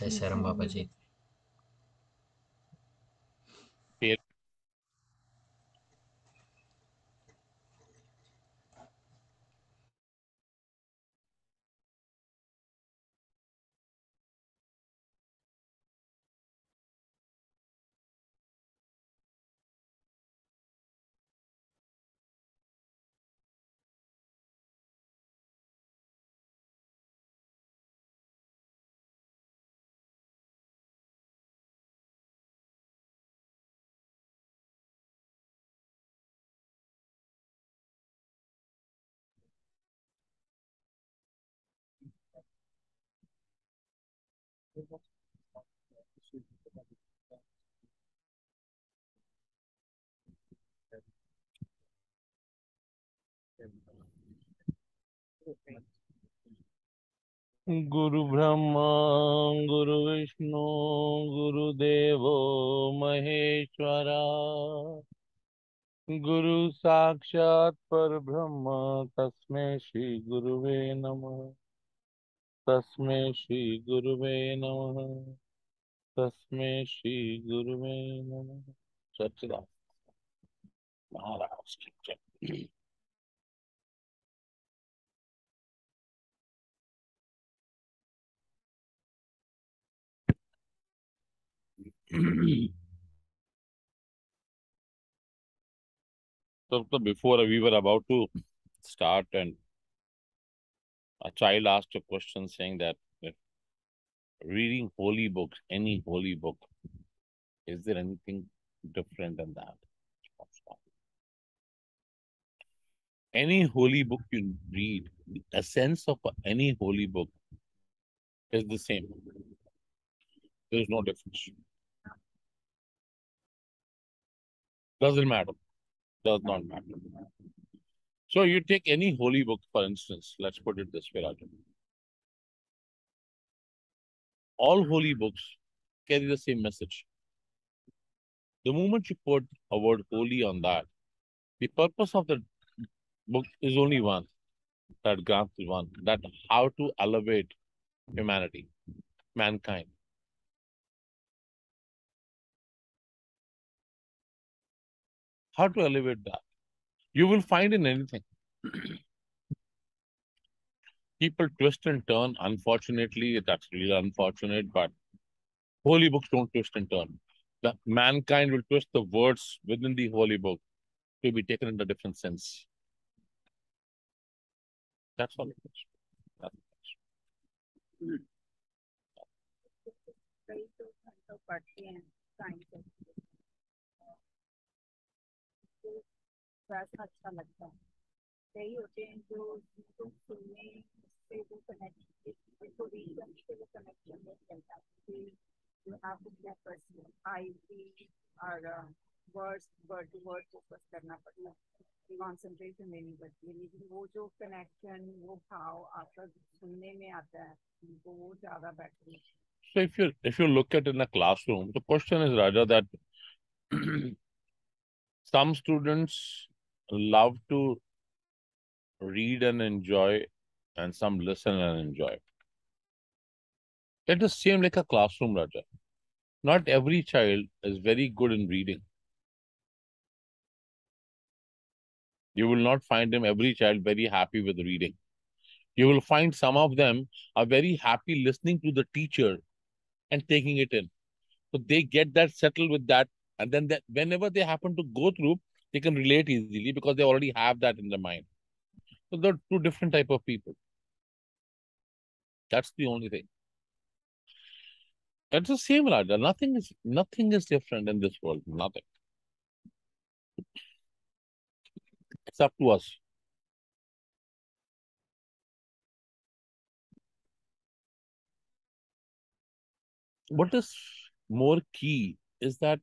जय शरण बाबा जी। गुरु ब्रह्मा गुरु विष्णु गुरुदेवो महेश्वरा गुरु साक्षात् परब्रह्म तस्मै श्री गुरुवे नमः। तस्मै श्री गुरुवे नमः। तस्मै श्री गुरुवे नमः। सच्चिदानंद महाराज की जय। So before we were about to start, and a child asked a question saying that if reading holy books, any holy book, is there anything different than that? Any holy book you read, the essence of any holy book is the same. There is no difference. Doesn't matter. Does not matter. So you take any holy book, for instance, let's put it this way, Rajan. All holy books carry the same message. The moment you put a word holy on that, the purpose of the book is only one, that Granth is one, that how to elevate humanity, mankind. How to elevate that? You will find in anything. People twist and turn. Unfortunately, that's really unfortunate, but holy books don't twist and turn. The mankind will twist the words within the holy book to be taken in a different sense. That's all it is. That's कई तो तो पढ़ते हैं science तो वैसा अच्छा लगता है। कई होते हैं जो जिनको सुनने से वो कनेक्ट जिनको रीड करने से वो कनेक्शन नहीं चलता you have to be a person highly और words word to word focus करना पड़ता है कंसंट्रेशन देनी पड़ती है लेकिन वो जो कनेक्शन वो भाव आपका सुनने में आता है तो वो ज़्यादा बेटर है। So if you look at it in a classroom, the question is rather that some students love to read and enjoy, and some listen and enjoy. It is same like a classroom, Raja. Not every child is very good in reading. You will not find them every child very happy with reading. You will find some of them are very happy listening to the teacher and taking it in. So they get that settled with that, and then that whenever they happen to go through, they can relate easily because they already have that in their mind. So they're two different type of people. That's the only thing. It's the same, Raja. Nothing is different in this world. Nothing. It's up to us. What is more key is that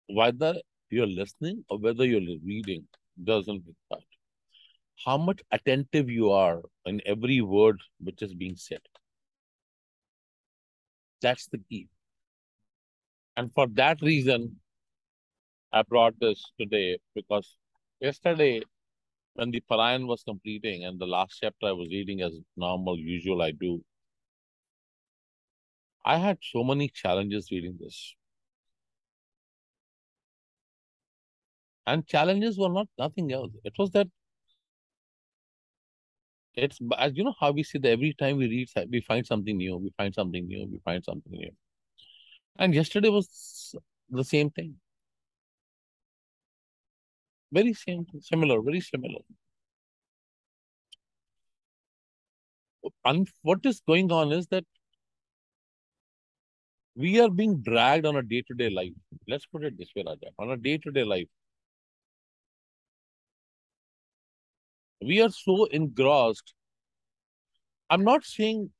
whether you're listening or whether you're reading doesn't matter. How much attentive you are in every word which is being said. That's the key. And for that reason, I brought this today because yesterday when the Parayan was completing and the last chapter I was reading as normal, usual I do, I had so many challenges reading this. And challenges were not nothing else. It was that it's, as you know, how we see that every time we read, we find something new, we find something new, we find something new. And yesterday was the same thing. Very same, similar, very similar. And what is going on is that we are being dragged on a day-to-day life. Let's put it this way, Raja. On a day-to-day life, we are so engrossed. I'm not saying,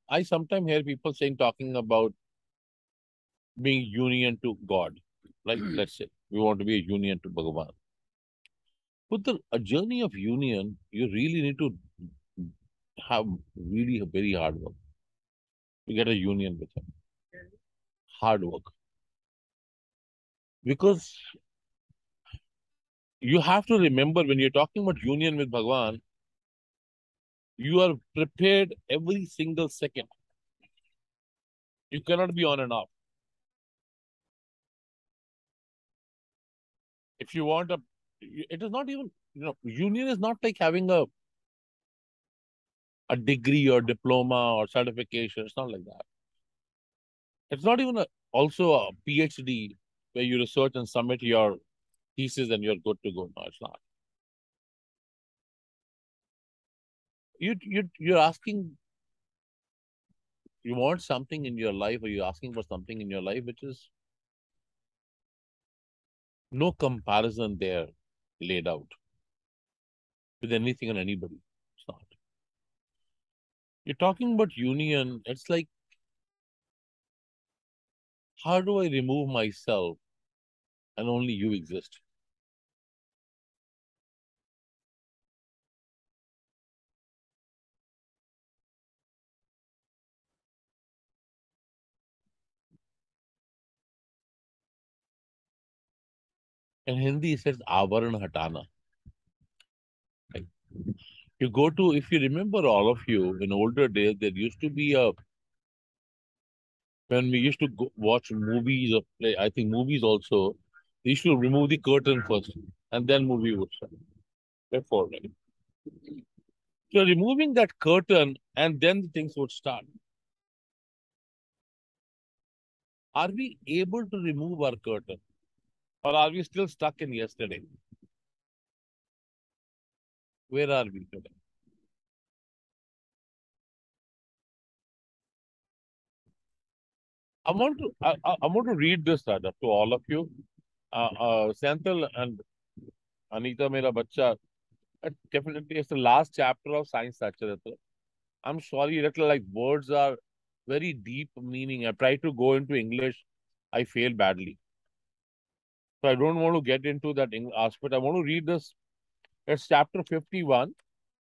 I sometimes hear people saying, talking about being union to God. Like, let's say, we want to be a union to Bhagavan. But a journey of union, you really need to have really a very hard work to get a union with him. Hard work. Because you have to remember when you're talking about union with Bhagavan, you are prepared every single second. You cannot be on and off. If you want it is not even, union is not like having a degree or diploma or certification. It's not like that. It's not even also a PhD where you research and submit your thesis and you're good to go. No, it's not. You're asking, you want something in your life, or you're asking for something in your life which is no comparison there laid out with anything and anybody. It's not. You're talking about union. It's like, how do I remove myself and only you exist? In Hindi, it says avaran hatana. Like, you go to, if you remember, all of you, in older days, there used to be when we used to watch movies or play, I think movies also, they used to remove the curtain first and then movie would start. Before, right? So removing that curtain and then the things would start. Are we able to remove our curtain? Or are we still stuck in yesterday? Where are we today? I want to read this, Raja, to all of you. Senthil and Anita, mera bacha, definitely it's the last chapter of Science Sacharitra. I'm sorry, little like words are very deep meaning. I try to go into English, I fail badly. So I don't want to get into that aspect. I want to read this. It's chapter 51.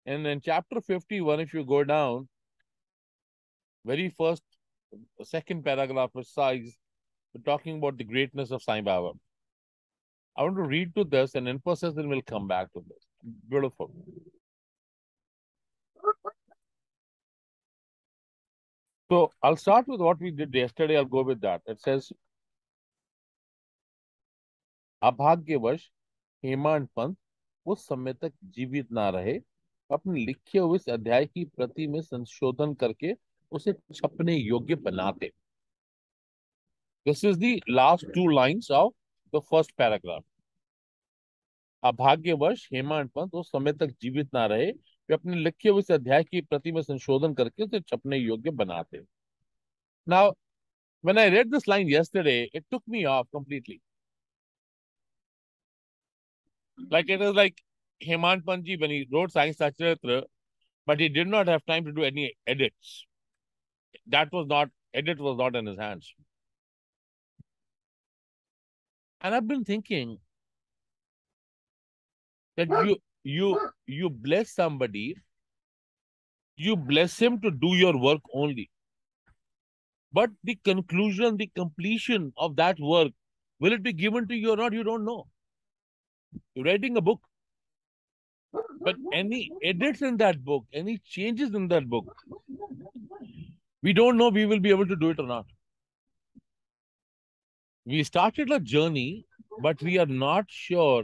And in chapter 51, if you go down, very first, second paragraph is talking about the greatness of Sai Baba. I want to read to this and emphasis, then we'll come back to this. Beautiful. So I'll start with what we did yesterday. I'll go with that. It says, अभाग्यवश हेमांत Pant उस समय तक जीवित ना रहे, अपने लिखे हुए इस अध्याय की प्रति में संशोधन करके उसे छपने योग्य बनाते. This is the last two lines of the first paragraph. अभाग्यवश हेमांत Pant उस समय तक जीवित ना रहे, वे अपने लिखे हुए इस अध्याय की प्रति में संशोधन करके उसे छपने योग्य बनाते. Now, when I read this line yesterday, it took me off completely. Like it is like Hemant Panji when he wrote Science Sacharitra, but he did not have time to do any edits. Edit was not in his hands. And I've been thinking that you bless somebody, you bless him to do your work only. But the conclusion, the completion of that work, will it be given to you or not? You don't know. You're writing a book. But any edits in that book, any changes in that book, we don't know we will be able to do it or not. We started a journey, but we are not sure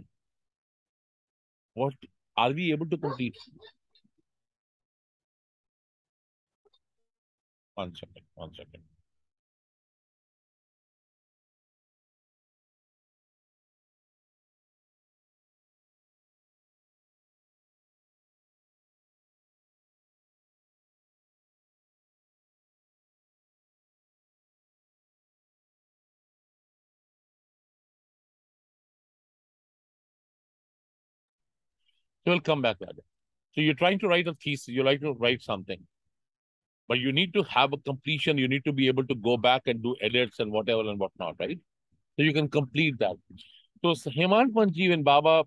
what are we able to complete. One second, one second. So we'll come back to that. So you're trying to write a thesis, you like to write something, but you need to have a completion. You need to be able to go back and do edits and whatever and whatnot, right? So you can complete that. So Hemant Panji, when Baba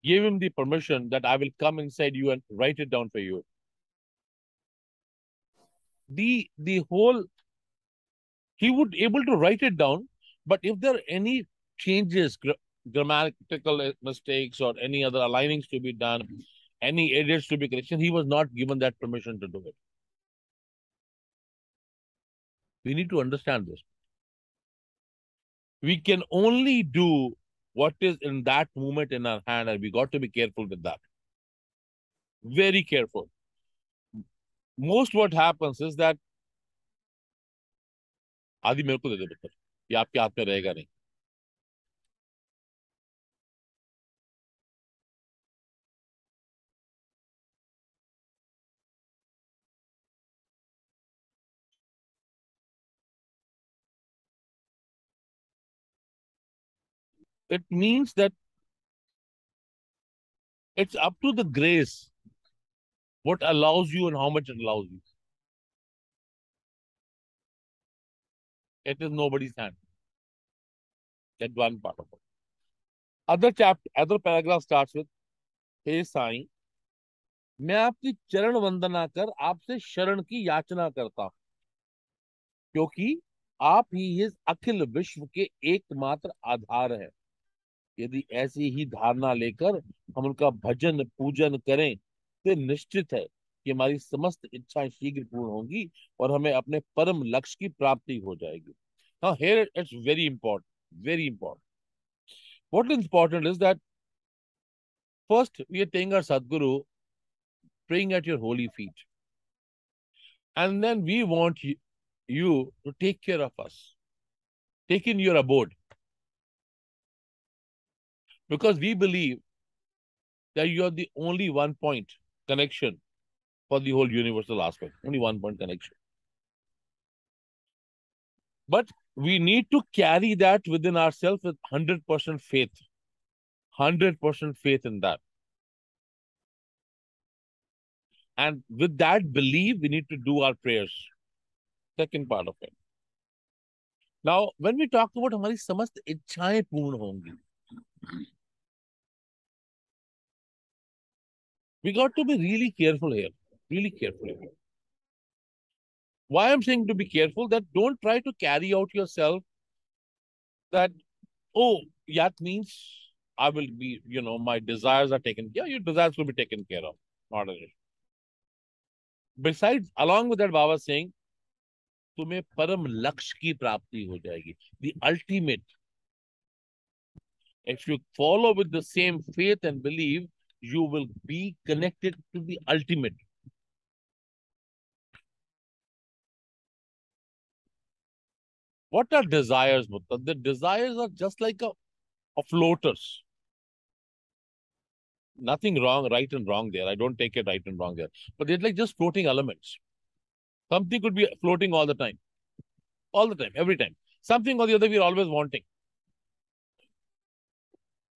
gave him the permission that I will come inside you and write it down for you, the whole he would able to write it down, but if there are any changes, grammatical mistakes or any other alignings to be done, any edits to be correction, he was not given that permission to do it. We need to understand this. We can only do what is in that moment in our hand, and we got to be careful with that. Very careful. Most what happens is that आदि मेरे को दे दे पुत्र, ये आपके हाथ में रहेगा नहीं. It means that it's up to the grace what allows you and how much it allows you. It is nobody's hand. That's one part of it. Other paragraph starts with, हे साईं, मैं आपकी चरण वंदना कर आपसे शरण की याचना करता हूं, क्योंकि आप ही इस अखिल विश्व के एकमात्र आधार है. यदि ऐसी ही धारणा लेकर हम उनका भजन पूजन करें तो निश्चित है कि हमारी समस्त इच्छाएं शीघ्र पूर्ण होंगी और हमें अपने परम लक्ष्य की प्राप्ति हो जाएगी. Now here it's very important, very important. What is important is that first we are taking our Sadguru, praying at your holy feet, and then we want you to take care of us, take in your abode, because we believe that you are the only one point connection for the whole universal aspect, only one point connection. But we need to carry that within ourselves with 100% faith. 100% faith in that. And with that belief, we need to do our prayers. Second part of it. Now, when we talk about हमारी समस्त इच्छाएं पूर्ण होंगी, we got to be really careful here. Really careful here. Why I'm saying to be careful, that don't try to carry out yourself that, oh, that means I will be, my desires are taken. Yeah, your desires will be taken care of. Not an issue. Besides, along with that, Baba saying, तुम्हें परम लक्ष्य की प्राप्ति हो जाएगी. The ultimate. If you follow with the same faith and belief, you will be connected to the ultimate. What are desires, Mutta? The desires are just like a floaters. Nothing wrong, right and wrong there. I don't take it right and wrong there. But they're like just floating elements. Something could be floating all the time. All the time, every time. Something or the other we're always wanting.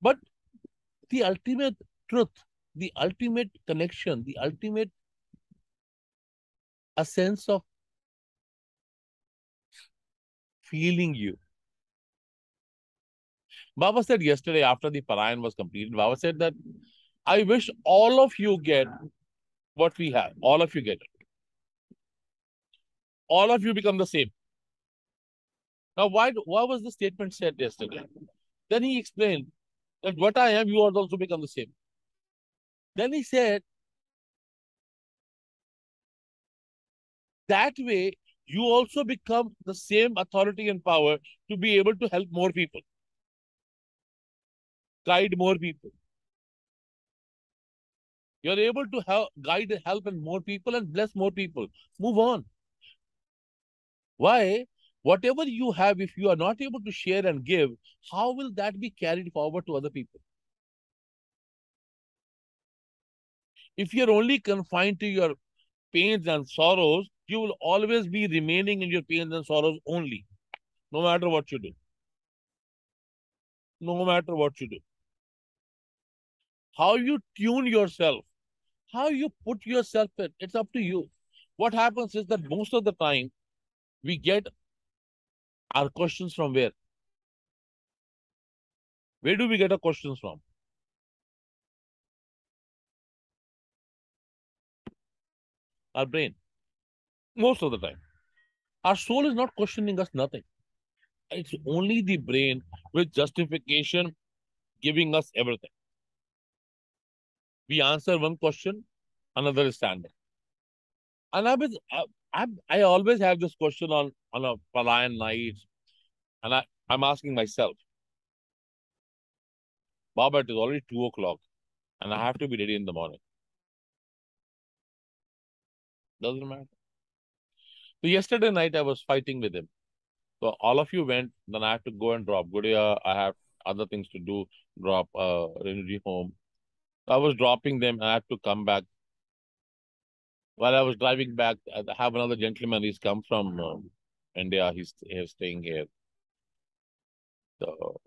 But the ultimate truth, the ultimate connection, the ultimate a sense of feeling you. Baba said yesterday after the Parayan was completed, Baba said that I wish all of you get what we have. All of you get it. All of you become the same. Now, why was the statement said yesterday? Then he explained that what I am, you also become the same. Then he said, that way you also become the same authority and power to be able to help more people, guide more people. You're able to help, guide, help, and more people and bless more people. Move on. Why? Whatever you have, if you are not able to share and give, how will that be carried forward to other people? If you're only confined to your pains and sorrows, you will always be remaining in your pains and sorrows only, no matter what you do. No matter what you do. How you tune yourself, how you put yourself in, it's up to you. What happens is that most of the time we get our questions from where? Where do we get our questions from? Our brain. Most of the time. Our soul is not questioning us nothing. It's only the brain with justification giving us everything. We answer one question, another is standing. And I always have this question on a Palayan night, and I'm asking myself, Baba, it is already 2 o'clock, and I have to be ready in the morning. Doesn't matter. So yesterday night I was fighting with him. So all of you went, then I have to go and drop Gudia. I have other things to do, drop Renuji home. I was dropping them, and I had to come back. While I was driving back, I have another gentleman. He's come from India. He's staying here. So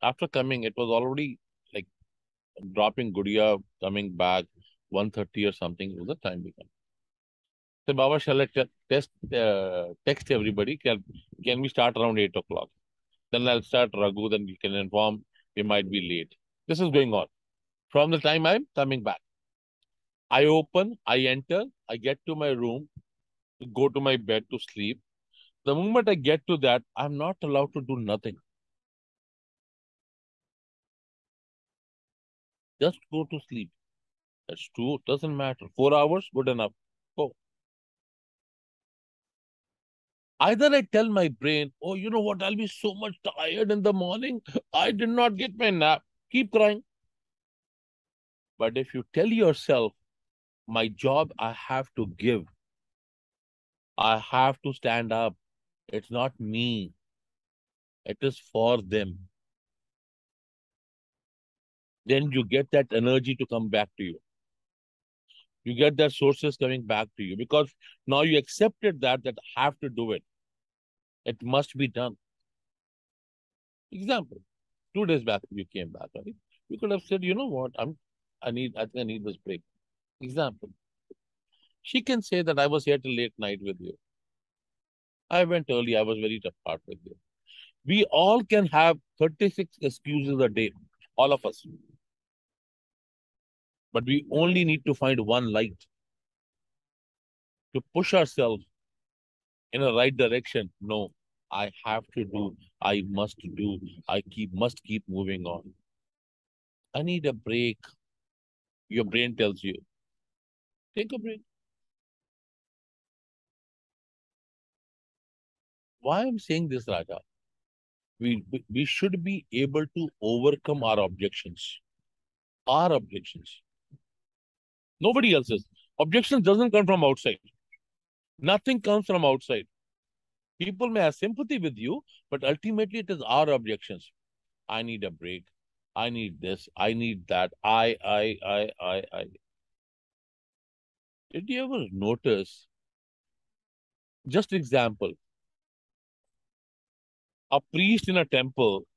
after coming, it was already like dropping Gudia, coming back 1:30 or something. It was the time become. So Baba, shall I text everybody? Can we start around 8 o'clock? Then I'll start Raghu. Then you can inform we might be late. This is going on from the time I'm coming back. I open, I enter, I get to my room, go to my bed to sleep. The moment I get to that, I'm not allowed to do nothing. Just go to sleep. That's true. Doesn't matter. 4 hours, good enough. Go. Either I tell my brain, oh, you know what? I'll be so much tired in the morning. I did not get my nap. Keep crying. But if you tell yourself, my job I have to give, I have to stand up. It's not me. It is for them. Then you get that energy to come back to you. You get that sources coming back to you because now you accepted that I have to do it. It must be done. Example, 2 days back you came back, right? You could have said, you know what, I think I need this break. Example. She can say that I was here till late night with you. I went early, I was very tough part with you. We all can have 36 excuses a day, all of us. But we only need to find one light to push ourselves in a right direction. No, I have to do, I must do, must keep moving on. I need a break. Your brain tells you, take a break. Why I'm saying this, Raja? We should be able to overcome our objections. Our objections. Nobody else's. Objections doesn't come from outside. Nothing comes from outside. People may have sympathy with you, but ultimately it is our objections. I need a break. I need this. I need that. I. Did you ever notice? Just example, a priest in a temple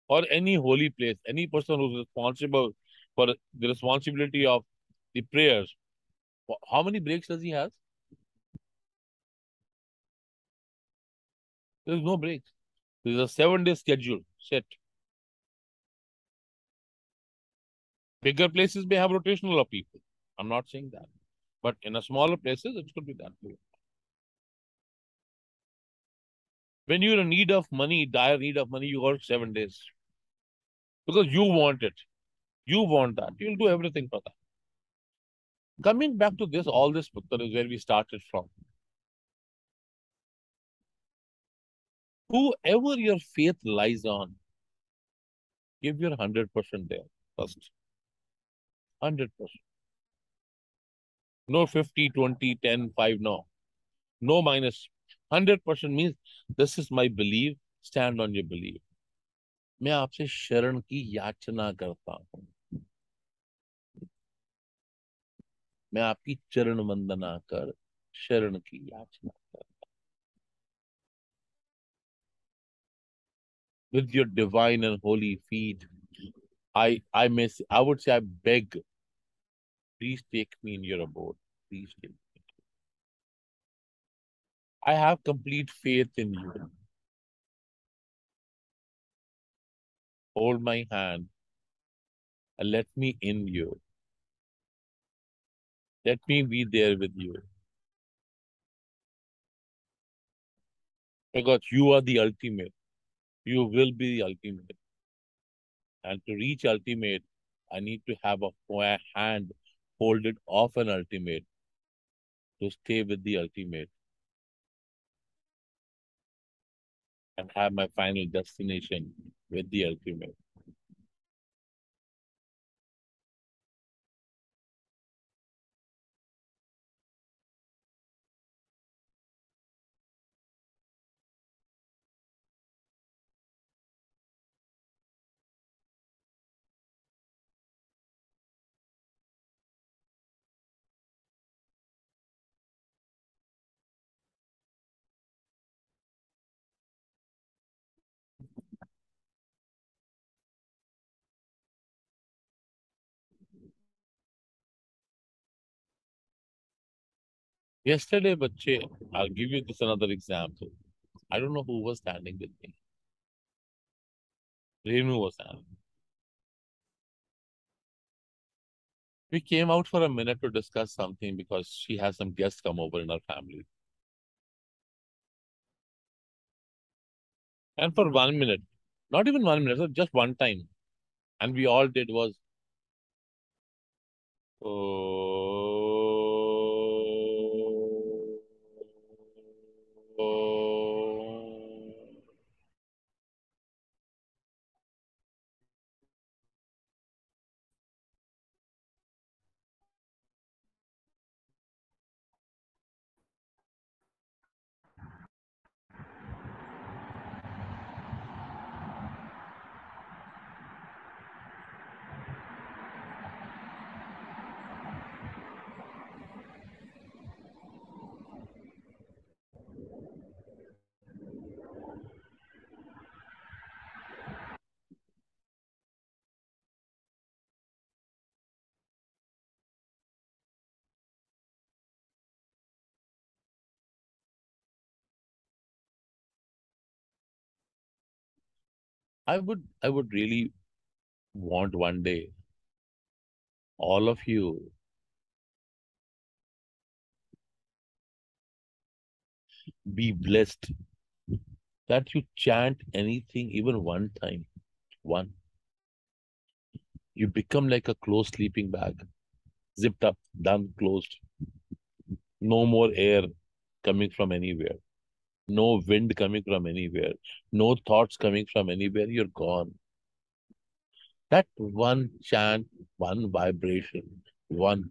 or any holy place, any person who's responsible for the responsibility of the prayers, how many breaks does he have? There's no breaks. There's a 7-day schedule set. Bigger places may have rotational of people. I'm not saying that. But in a smaller places, it should be that way. When you're in need of money, dire need of money, you got 7 days. Because you want it. You want that. You'll do everything for that. Coming back to this, all this Puttar is where we started from. Whoever your faith lies on, give your 100% there first. 100%. No 50, 20, 10, 5, no. No minus. 100% means this is my belief. Stand on your belief. मैं आपसे शरण की याचना करता हूँ. मैं आपकी चरण वंदना कर शरण की याचना कर. With your divine and holy feet, I would say I beg, please take me in your abode. Please take me. I have complete faith in you. Hold my hand and let me in you. Let me be there with you. Because you are the ultimate. You will be the ultimate. And to reach ultimate, I need to have a hand folded off an ultimate to stay with the ultimate and have my final destination with the ultimate. Yesterday, bache, I'll give you this another example. I don't know who was standing with me. Renu was standing. We came out for a minute to discuss something because she has some guests come over in her family. And for 1 minute, not even 1 minute, so just one time. And we all did was, oh, oh. I would really want one day all of you be blessed that you chant anything even one time. One. You become like a closed sleeping bag. Zipped up, done, closed. No more air coming from anywhere. No wind coming from anywhere. No thoughts coming from anywhere. You're gone. That one chant, one vibration, one.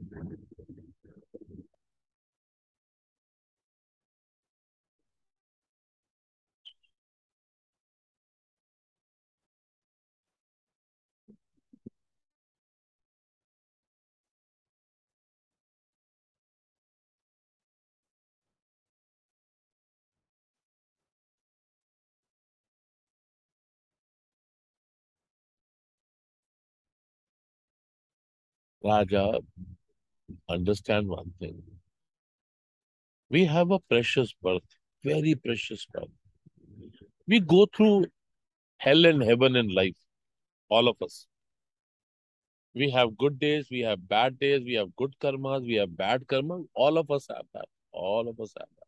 Raja, understand one thing. We have a precious birth, very precious birth. We go through hell and heaven in life, all of us. We have good days, we have bad days, we have good karmas, we have bad karmas. All of us have that. All of us have that.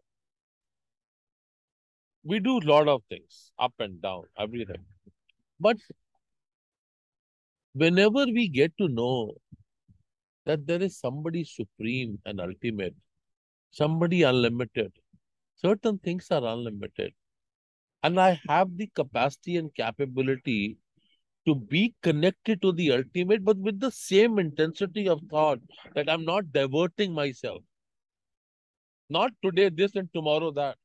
We do a lot of things, up and down, everything. But Whenever we get to know that there is somebody supreme and ultimate, somebody unlimited, certain things are unlimited. And I have the capacity and capability to be connected to the ultimate, but with the same intensity of thought, that I'm not diverting myself. Not today this and tomorrow that.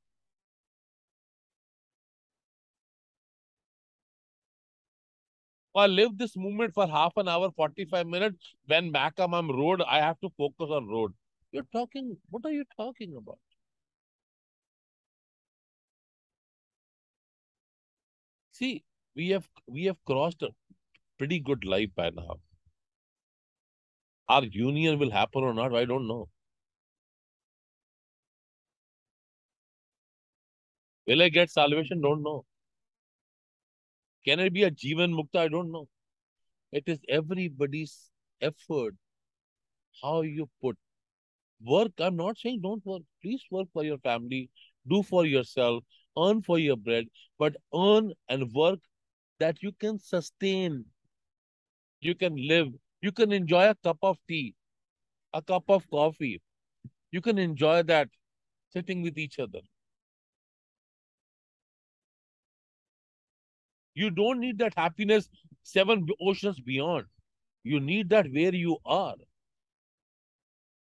I live this moment for half an hour, 45 minutes. When back on road, I have to focus on road. What are you talking about? See, we have crossed a pretty good life by now. Our union will happen or not, I don't know. Will I get salvation? Don't know. Can I be a Jivan Mukta? I don't know. It is everybody's effort, how you put work. I'm not saying don't work. Please work for your family, do for yourself, earn for your bread, but earn and work that you can sustain, you can live, you can enjoy a cup of tea, a cup of coffee. You can enjoy that sitting with each other. You don't need that happiness seven oceans beyond. You need that where you are.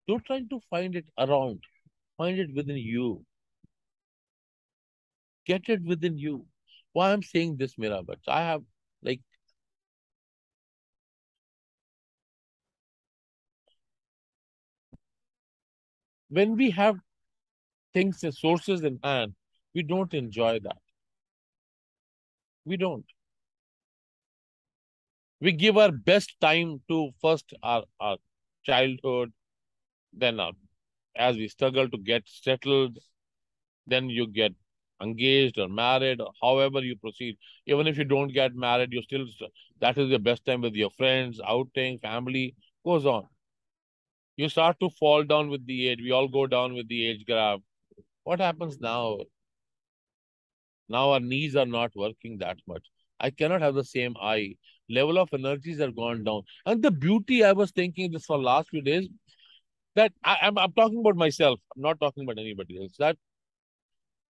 Don't try to find it around. Find it within you. Get it within you. Why I'm saying this, Mirabat? I have like when we have things and sources in hand, we don't enjoy that. We don't. We give our best time to first our childhood, then as we struggle to get settled, then you get engaged or married, or however you proceed. Even if you don't get married, you still, that is the best time with your friends, outing, family, goes on. You start to fall down with the age. We all go down with the age graph. What happens now? Now our knees are not working that much. I cannot have the same eye. Level of energies are gone down. And the beauty, I was thinking this for last few days, that I'm talking about myself. I'm not talking about anybody else. That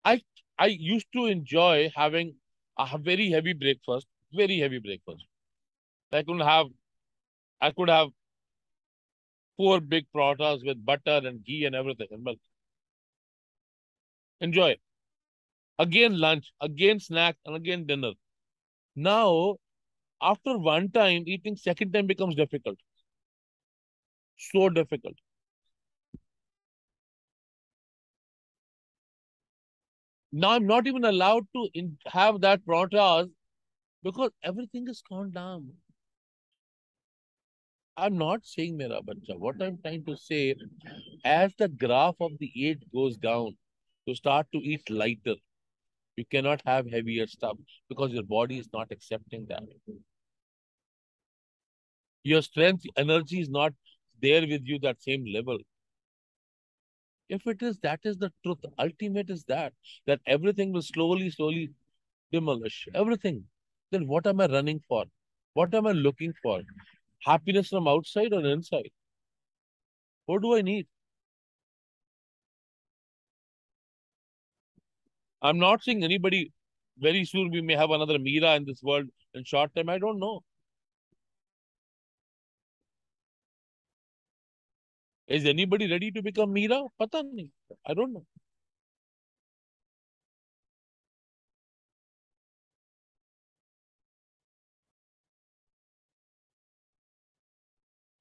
I I used to enjoy having a very heavy breakfast, very heavy breakfast. I could have I could have four big parathas with butter and ghee and everything and milk. Enjoy. Again lunch, again snack, and again dinner. Now, after one time, eating second time becomes difficult. So difficult. Now I'm not even allowed to have that parathas because everything is gone down. I'm not saying mera bacha. What I'm trying to say, as the graph of the age goes down, you start to eat lighter. You cannot have heavier stuff because your body is not accepting that. Your strength, energy is not there with you that same level. If it is, that is the truth. Ultimate is that everything will slowly, slowly demolish. Everything. Then what am I running for? What am I looking for? Happiness from outside or inside? What do I need? I'm not saying anybody, very soon we may have another Mira in this world in short time. I don't know. Is anybody ready to become Mira? Pata nahi. I don't know.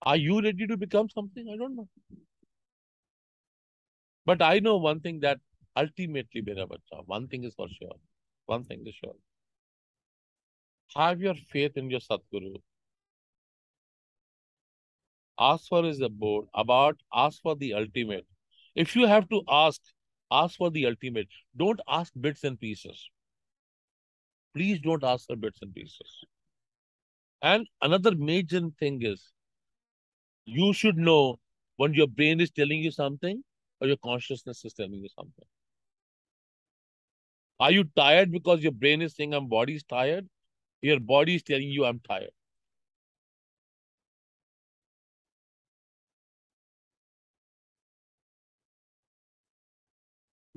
Are you ready to become something? I don't know. But I know one thing, that ultimately, Mera Bacha, one thing is for sure. One thing is sure. Have your faith in your Satguru. Ask for his abode, ask for the ultimate. If you have to ask for the ultimate. Don't ask bits and pieces. Please don't ask for bits and pieces. And another major thing is, you should know when your brain is telling you something or your consciousness is telling you something. Are you tired because your brain is saying, I'm body is tired? Your body is telling you, I'm tired.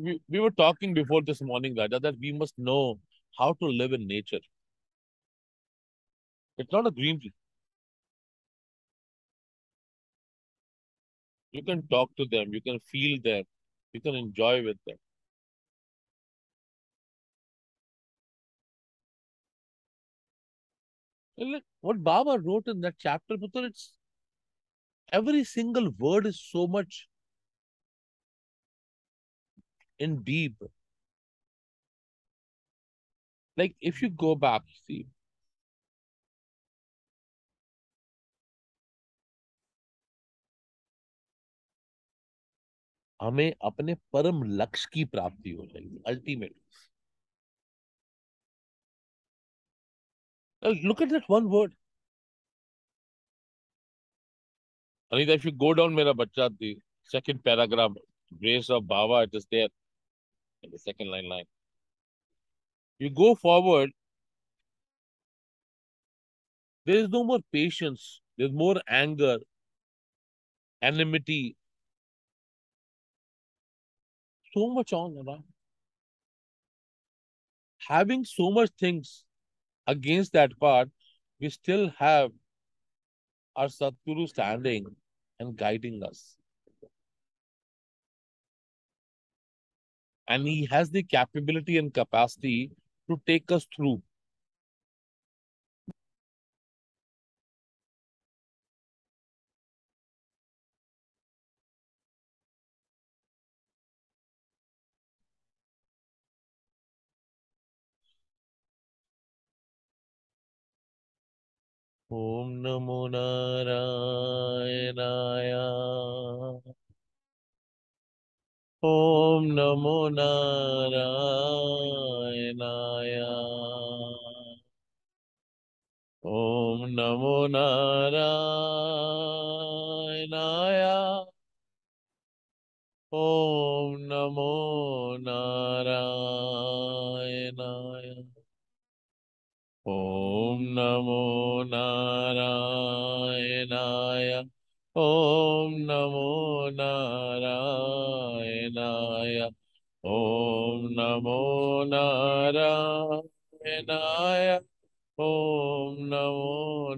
We were talking before this morning, Raja, that we must know how to live in nature. It's not a greenery. You can talk to them, you can feel them, you can enjoy with them. And like what Baba wrote in that chapter, Putra, it's every single word is so much in deep. Like if you go back, see, हमें अपने परम लक्ष्य की प्राप्ति हो जाएगी ultimate. Look at that one word. Anita, if you go down, मेरा बच्चा, the second paragraph, grace of Baba, it is there in the second line. You go forward, there is no more patience, there's more anger, enmity, so much on around. Having so much things against that part, we still have our Satguru standing and guiding us. And he has the capability and capacity to take us through. Om Namo Narayanaya. Om Namo Narayanaya. Om Namo Narayanaya. Om Namo Narayanaya. Om Namo Narayanaya. Om Namo Narayanaya. Om Namo Narayanaya. Om Namo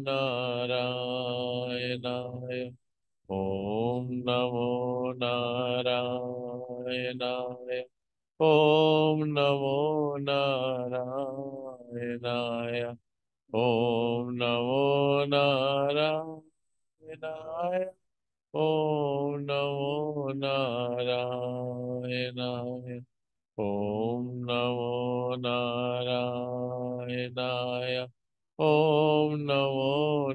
Narayanaya. Om Namo Narayanaya. Om Namo Narayanaya. Om Namo Narayanaya. Om Namo Narayanaya. Om Namo Narayanaya. Om Namo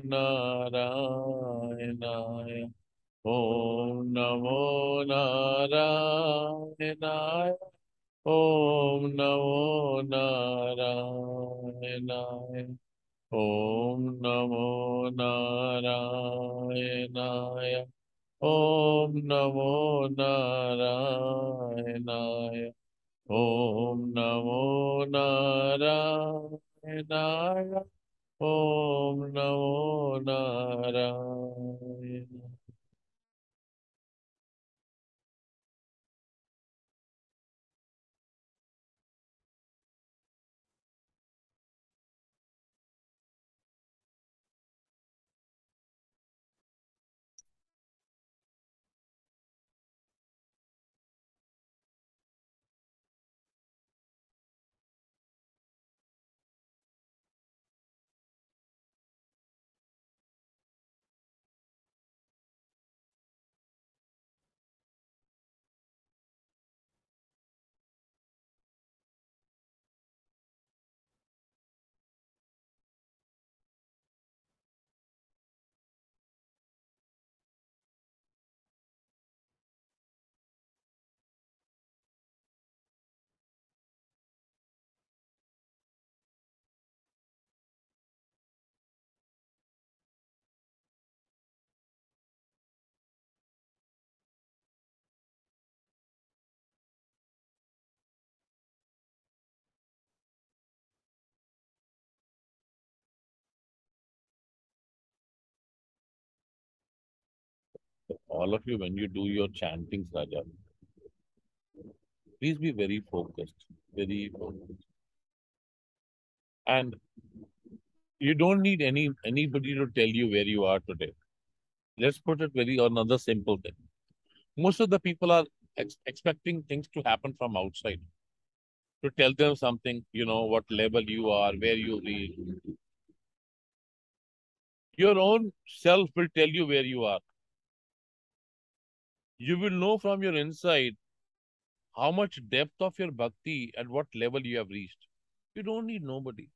Narayanaya. Om Namo Narayanaya. Om Namo Narayanaya. Om Namo Narayanaya. Om Namo Narayanaya. Om Namo Narayanaya. Om Namo Narayana. All of you, when you do your chantings, Raja, Please be very focused, very focused. And you don't need anybody to tell you where you are today. Let's put it very another simple thing. Most of the people are expecting things to happen from outside, to tell them something, what level you are, where you reach. Your own self will tell you where you are. You will know from your inside how much depth of your bhakti at what level you have reached. You don't need nobody.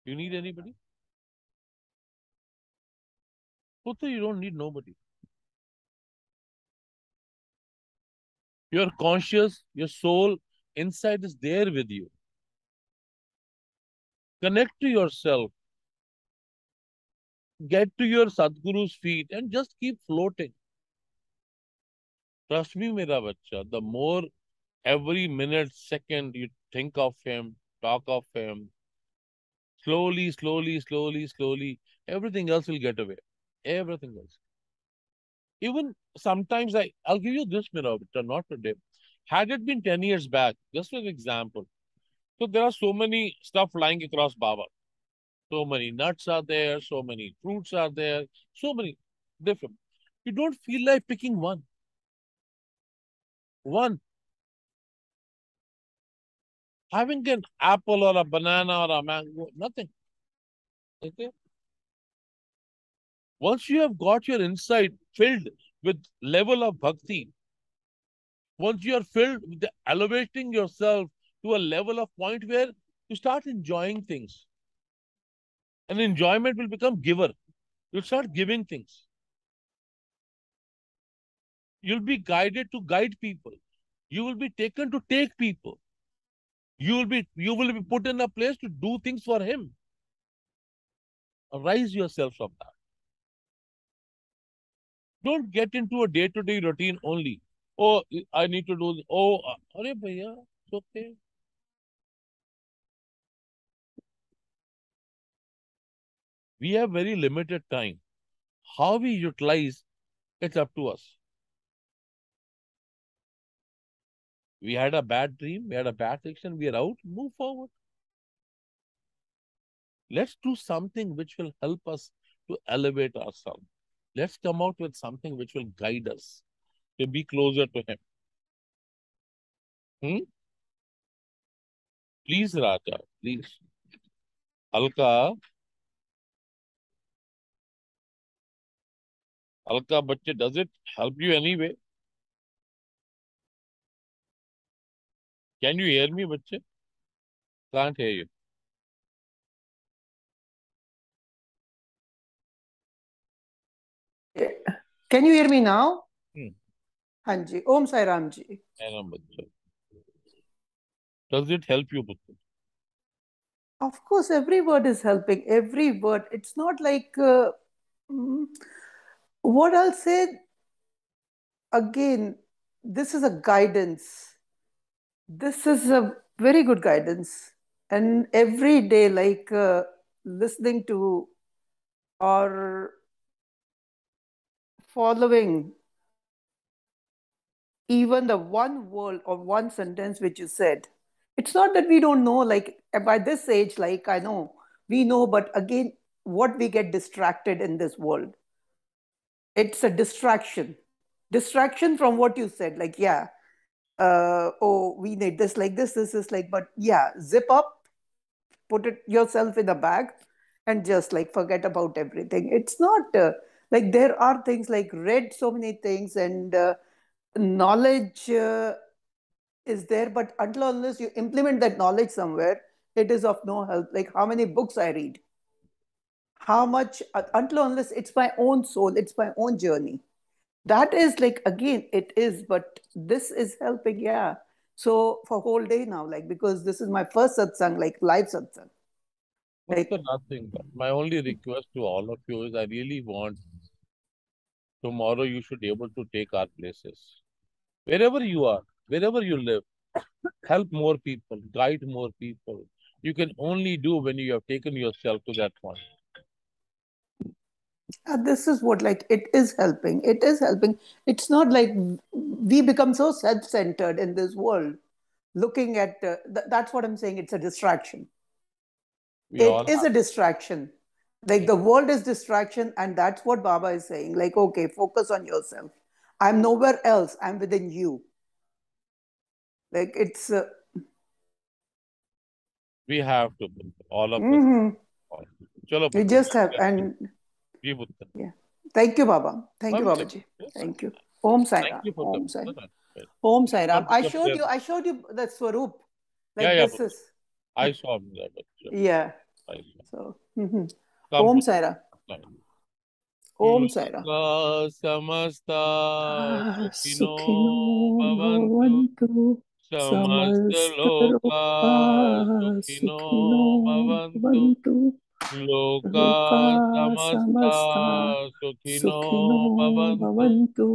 You need anybody? Putra, you don't need nobody. Your conscious, your soul inside is there with you. Connect to yourself. Get to your Sadguru's feet and just keep floating. Trust me, mera bacha, the more every minute, second you think of him, talk of him, slowly, slowly, slowly, slowly, everything else will get away. Everything else. Even sometimes I'll give you this, mera bacha, not today. Had it been 10 years back, just for example, so there are so many stuff lying across Baba. So many nuts are there, so many fruits are there, so many different. You don't feel like picking one. One. Having an apple or a banana or a mango, nothing. Okay. Once you have got your inside filled with level of bhakti, once you are filled with elevating yourself to a level of point where you start enjoying things, and enjoyment will become giver. You'll start giving things. You'll be guided to guide people. You will be taken to take people. You will be put in a place to do things for him. Rise yourself from that. Don't get into a day-to-day routine only. Oh, I need to do this. Oh, arey bhaiya, it's okay. We have very limited time. How we utilize, it's up to us. We had a bad dream, we had a bad action, we are out, move forward. Let's do something which will help us to elevate ourselves. Let's come out with something which will guide us to be closer to him. Hmm? Please, Raja, please. Alka, Alka, bachche, does it help you anyway? Can you hear me, bachche? Can't hear you. Can you hear me now? Hmm. Hanji. Om Sai Ram ji. bachche. Does it help you, bachche? Of course, every word is helping. Every word. It's not like what I'll say again. This is a guidance. This is a very good guidance, and every day, like listening to or following even the one word or one sentence which you said. It's not that we don't know, like by this age, like I know, we know, but again, what we get distracted in this world. It's a distraction. Distraction from what you said, like, yeah, oh, we need this, like this is like, but yeah, zip up, put it yourself in a bag, and just like forget about everything. It's not like there are things like read so many things and knowledge is there, but until unless you implement that knowledge somewhere, it is of no help. Like how many books I read, how much, until unless it's my own soul, it's my own journey. That is like, again, it is, but this is helping, yeah. So for whole day now, like, because this is my first satsang, like live satsang. Bachche, Like, nothing. But my only request to all of you is I really want tomorrow you should be able to take our places. Wherever you are, wherever you live, help more people, guide more people. You can only do when you have taken yourself to that point. This is what, like, it is helping. It is helping. It's not like we become so self-centered in this world, looking at that's what I'm saying. It's a distraction. We It all is have. a distraction. Like the world is distraction, and that's what Baba is saying. Like, okay, focus on yourself. I'm nowhere else. I'm within you. Like it's. We have to, all of us. Mhm. All. Chalo, We putra. just have, and Ji, putra. yeah. Thank you, Baba. Thank you, One second. Babaji. Yes, sir. Thank you. Om Sai Thank Ram. you for Om coming. Sai No, Ram. no, right. Om You Sai Ram. want to come there? I showed you the Swarup. Yeah, Like yeah, this putra. is, I saw him there, but sure. yeah. I saw. So, Come, Om putra. Sai Ram. Come. Om Sai Ram. Loka samasta sukhino Sukhino bhavantu. bhavantu. Samasta Samasta loka loka sukhino sukhino bhavantu. bhavantu. Loka Loka samasta samasta sukhino sukhino bhavantu. bhavantu.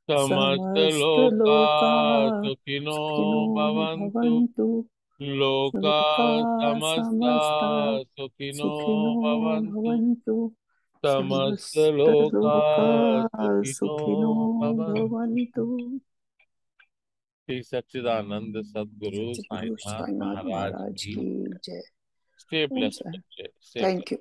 Samasta Samasta loka loka sukhino sukhino bhavantu. bhavantu. Loka Loka samasta samasta sukhino sukhino bhavantu. bhavantu. Samasta Samasta loka loka sukhino sukhino bhavantu. bhavantu. Shri Satchidananda Sadguru Satguru Sai Nath Sai Nath Maharaj Maharaj ki. ki jai. Stay Om blessed, Sai. bachche. Stay blessed. Thank you.